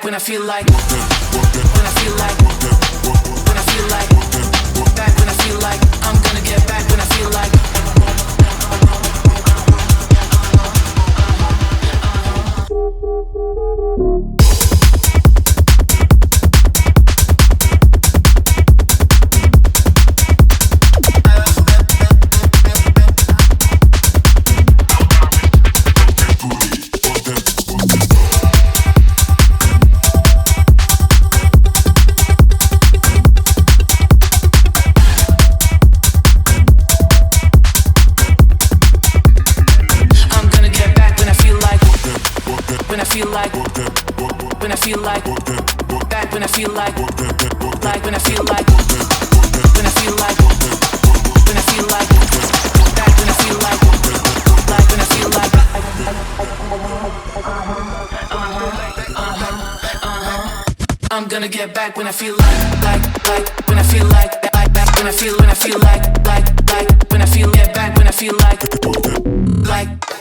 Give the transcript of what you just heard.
when I feel like, when I feel like, when I feel like, back when I feel like, I'm gonna get back when I feel like. When I feel like, when I feel like, back when I feel like when I feel like, when I feel like, when I feel like, back when I feel like when I feel like. I'm gonna get back when I feel like when I feel like when I feel like when I feel get back when I feel like.